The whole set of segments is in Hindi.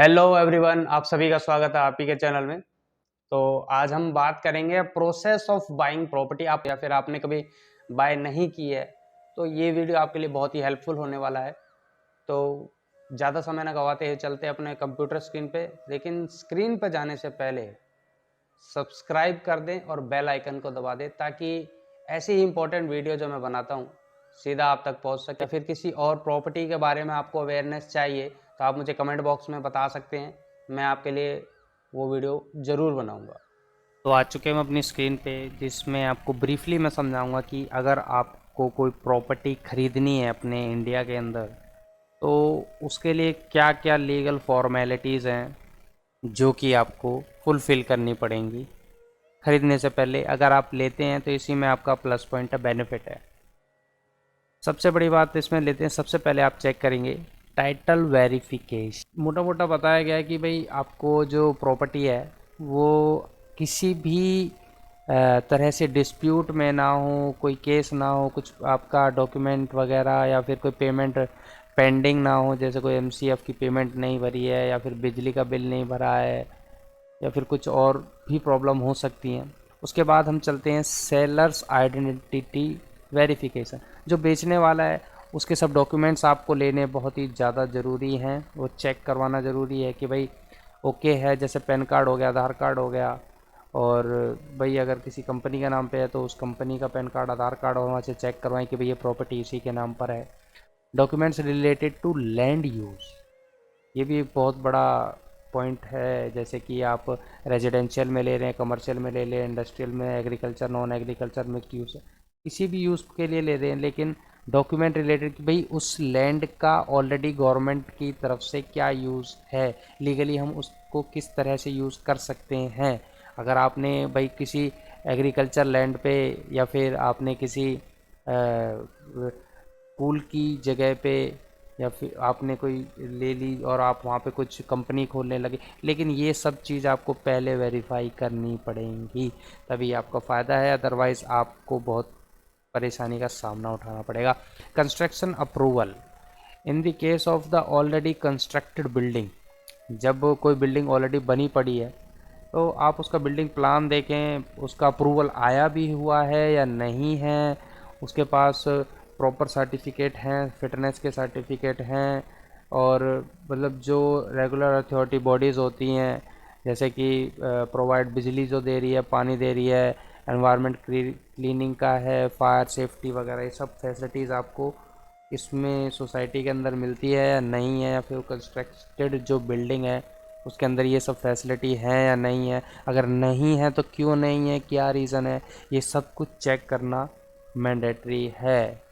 हेलो एवरीवन, आप सभी का स्वागत है आप ही के चैनल में। तो आज हम बात करेंगे प्रोसेस ऑफ बाइंग प्रॉपर्टी। आप या फिर आपने कभी बाय नहीं की है तो ये वीडियो आपके लिए बहुत ही हेल्पफुल होने वाला है। तो ज़्यादा समय ना गवाते हुए चलते अपने कंप्यूटर स्क्रीन पे, लेकिन स्क्रीन पे जाने से पहले सब्सक्राइब कर दें और बेल आइकन को दबा दें ताकि ऐसी ही इंपॉर्टेंट वीडियो जो मैं बनाता हूँ सीधा आप तक पहुँच सके। फिर किसी और प्रॉपर्टी के बारे में आपको अवेयरनेस चाहिए तो आप मुझे कमेंट बॉक्स में बता सकते हैं, मैं आपके लिए वो वीडियो ज़रूर बनाऊंगा। तो आ चुके हैं हम अपनी स्क्रीन पे, जिसमें आपको ब्रीफली मैं समझाऊंगा कि अगर आपको कोई प्रॉपर्टी खरीदनी है अपने इंडिया के अंदर तो उसके लिए क्या क्या लीगल फॉर्मेलिटीज़ हैं जो कि आपको फुलफ़िल करनी पड़ेंगी खरीदने से पहले। अगर आप लेते हैं तो इसी में आपका प्लस पॉइंट है, बेनिफिट है। सबसे बड़ी बात इसमें लेते हैं, सबसे पहले आप चेक करेंगे टाइटल वेरिफिकेशन। मोटा मोटा बताया गया है कि भाई आपको जो प्रॉपर्टी है वो किसी भी तरह से डिस्प्यूट में ना हो, कोई केस ना हो, कुछ आपका डॉक्यूमेंट वगैरह या फिर कोई पेमेंट पेंडिंग ना हो, जैसे कोई एमसीएफ की पेमेंट नहीं भरी है या फिर बिजली का बिल नहीं भरा है या फिर कुछ और भी प्रॉब्लम हो सकती हैं। उसके बाद हम चलते हैं सेलर्स आइडेंटिटी वेरिफिकेशन। जो बेचने वाला है उसके सब डॉक्यूमेंट्स आपको लेने बहुत ही ज़्यादा ज़रूरी हैं, वो चेक करवाना ज़रूरी है कि भाई ओके है। जैसे पैन कार्ड हो गया, आधार कार्ड हो गया, और भाई अगर किसी कंपनी के नाम पे है तो उस कंपनी का पैन कार्ड, आधार कार्ड, और वहाँ से चेक करवाएं कि भाई ये प्रॉपर्टी इसी के नाम पर है। Documents related to land use, ये भी एक बहुत बड़ा पॉइंट है। जैसे कि आप रेजिडेंशियल में ले रहे हैं, कमर्शियल में ले लें, इंडस्ट्रियल में, एग्रीकल्चर, नॉन एग्रीकल्चर में यूज़, किसी भी यूज़ के लिए ले रहे हैं, लेकिन डॉक्यूमेंट रिलेटेड कि भाई उस लैंड का ऑलरेडी गवर्नमेंट की तरफ से क्या यूज़ है, लीगली हम उसको किस तरह से यूज़ कर सकते हैं। अगर आपने भाई किसी एग्रीकल्चर लैंड पे या फिर आपने किसी स्कूल की जगह पे या फिर आपने कोई ले ली और आप वहाँ पे कुछ कंपनी खोलने लगे, लेकिन ये सब चीज़ आपको पहले वेरीफाई करनी पड़ेंगी, तभी आपका फ़ायदा है। अदरवाइज़ आपको बहुत परेशानी का सामना उठाना पड़ेगा। Construction approval in the case of the already constructed building. जब कोई बिल्डिंग ऑलरेडी बनी पड़ी है तो आप उसका बिल्डिंग प्लान देखें, उसका अप्रूवल आया भी हुआ है या नहीं है, उसके पास प्रॉपर सर्टिफिकेट हैं, फिटनेस के सर्टिफिकेट हैं, और मतलब जो रेगुलर अथॉरिटी बॉडीज़ होती हैं, जैसे कि प्रोवाइड बिजली जो दे रही है, पानी दे रही है, एनवायरनमेंट क्लीनिंग का है, फायर सेफ्टी वगैरह, ये सब फैसिलिटीज़ आपको इसमें सोसाइटी के अंदर मिलती है या नहीं है, या फिर कंस्ट्रक्टेड जो बिल्डिंग है उसके अंदर ये सब फैसिलिटी है या नहीं है। अगर नहीं है तो क्यों नहीं है, क्या रीज़न है, ये सब कुछ चेक करना मैंडेटरी है।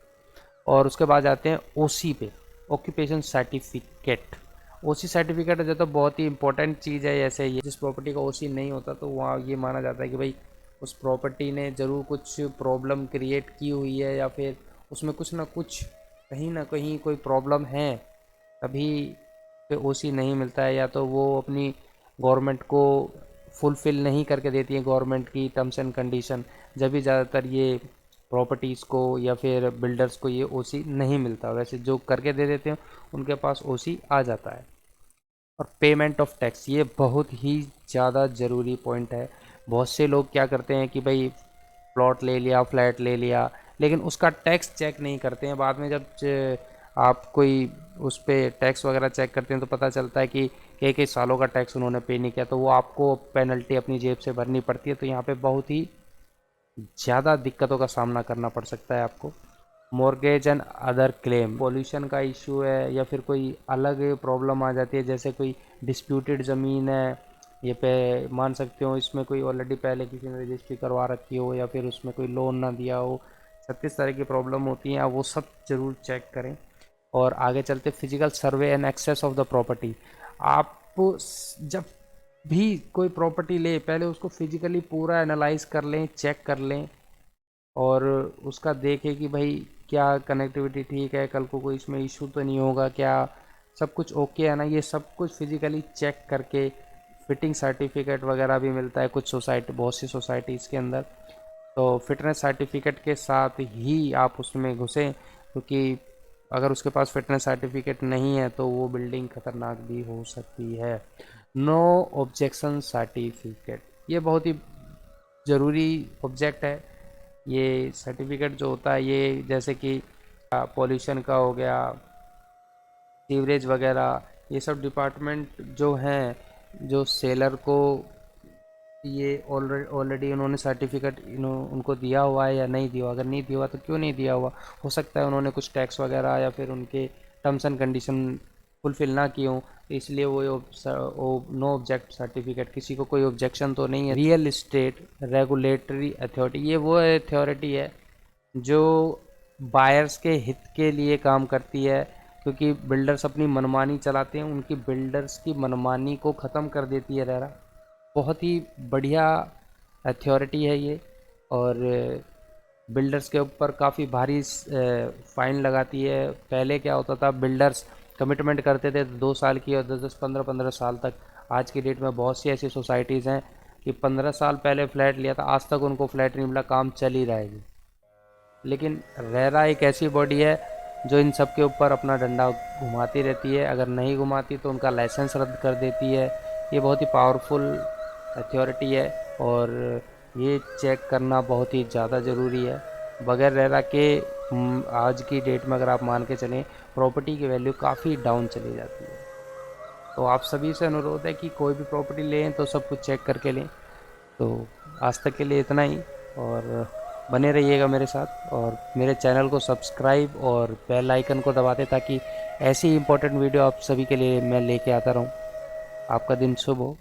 और उसके बाद जाते हैं ओसी पे, ऑक्यूपेशन सर्टिफिकेट। ओसी सर्टिफिकेट जो तो बहुत ही इंपॉर्टेंट चीज़ है। जैसे ये जिस प्रॉपर्टी का ओसी नहीं होता तो वहाँ ये माना जाता है कि भाई उस प्रॉपर्टी ने ज़रूर कुछ प्रॉब्लम क्रिएट की हुई है, या फिर उसमें कुछ ना कहीं कोई प्रॉब्लम है, तभी पे ओसी नहीं मिलता है। या तो वो अपनी गवर्नमेंट को फुलफ़िल नहीं करके देती है गवर्नमेंट की टर्म्स एंड कंडीशन, जब भी ज़्यादातर ये प्रॉपर्टीज़ को या फिर बिल्डर्स को ये ओसी नहीं मिलता। वैसे जो करके दे देते हैं उनके पास ओसी आ जाता है। और पेमेंट ऑफ टैक्स, ये बहुत ही ज़्यादा ज़रूरी पॉइंट है। बहुत से लोग क्या करते हैं कि भाई प्लॉट ले लिया, फ्लैट ले लिया, लेकिन उसका टैक्स चेक नहीं करते हैं। बाद में जब आप कोई उस पर टैक्स वगैरह चेक करते हैं तो पता चलता है कि कई कई सालों का टैक्स उन्होंने पे नहीं किया, तो वो आपको पेनल्टी अपनी जेब से भरनी पड़ती है। तो यहाँ पे बहुत ही ज़्यादा दिक्कतों का सामना करना पड़ सकता है आपको। Mortgage and other claim, pollution का इशू है या फिर कोई अलग प्रॉब्लम आ जाती है, जैसे कोई डिस्प्यूटेड ज़मीन है, ये पे मान सकते हो इसमें कोई ऑलरेडी पहले किसी ने रजिस्ट्री करवा रखी हो या फिर उसमें कोई लोन ना दिया हो, 36 तरह की प्रॉब्लम होती हैं, आप वो सब ज़रूर चेक करें। और आगे चलते physical survey and access of the property. आप जब भी कोई प्रॉपर्टी ले पहले उसको फिजिकली पूरा एनालाइज कर लें, चेक कर लें, और उसका देखें कि भाई क्या कनेक्टिविटी ठीक है, कल को कोई इसमें इशू तो नहीं होगा, क्या सब कुछ ओके है ना, ये सब कुछ फिजिकली चेक करके। फिटिंग सर्टिफिकेट वगैरह भी मिलता है कुछ सोसाइटी, बहुत सी सोसाइटीज़ के अंदर, तो फिटनेस सर्टिफिकेट के साथ ही आप उसमें घुसें, क्योंकि अगर उसके पास फिटनेस सर्टिफिकेट नहीं है तो वो बिल्डिंग खतरनाक भी हो सकती है। नो ऑब्जेक्शन सर्टिफिकेट, ये बहुत ही ज़रूरी ऑब्जेक्ट है। ये सर्टिफिकेट जो होता है, ये जैसे कि पॉल्यूशन का हो गया, सीवरेज वगैरह, ये सब डिपार्टमेंट जो हैं, जो सेलर को ये ऑलरेडी उन्होंने सर्टिफिकेट उनको दिया हुआ है या नहीं दिया हुआ। अगर नहीं दिया हुआ तो क्यों नहीं दिया हुआ, हो सकता है उन्होंने कुछ टैक्स वगैरह या फिर उनके टर्म्स एंड कंडीशन फुलफिल ना किए हों, इसलिए वो नो ऑब्जेक्ट सर्टिफिकेट, किसी को कोई ऑब्जेक्शन तो नहीं है। रियल इस्टेट रेगुलेटरी अथॉरिटी, ये वो अथॉरिटी है जो बायर्स के हित के लिए काम करती है, क्योंकि बिल्डर्स अपनी मनमानी चलाते हैं, उनकी बिल्डर्स की मनमानी को ख़त्म कर देती है रेरा। बहुत ही बढ़िया अथॉरिटी है ये, और बिल्डर्स के ऊपर काफ़ी भारी फाइन लगाती है। पहले क्या होता था, बिल्डर्स कमिटमेंट करते थे 2 साल की और 10-10, 15-15 साल तक। आज की डेट में बहुत सी ऐसी सोसाइटीज़ हैं कि 15 साल पहले फ्लैट लिया था, आज तक उनको फ्लैट नहीं मिला, काम चल ही रहेगी। लेकिन रेरा एक ऐसी बॉडी है जो इन सब के ऊपर अपना डंडा घुमाती रहती है, अगर नहीं घुमाती तो उनका लाइसेंस रद्द कर देती है। ये बहुत ही पावरफुल अथॉरिटी है, और ये चेक करना बहुत ही ज़्यादा ज़रूरी है। बगैर रेरा के आज की डेट में अगर आप मान के चलें, प्रॉपर्टी की वैल्यू काफ़ी डाउन चली जाती है। तो आप सभी से अनुरोध है कि कोई भी प्रॉपर्टी लें तो सब कुछ चेक करके लें। तो आज तक के लिए इतना ही, और बने रहिएगा मेरे साथ, और मेरे चैनल को सब्सक्राइब और बेल आइकन को दबा दें ताकि ऐसी इंपॉर्टेंट वीडियो आप सभी के लिए मैं लेके आता रहूं। आपका दिन शुभ हो।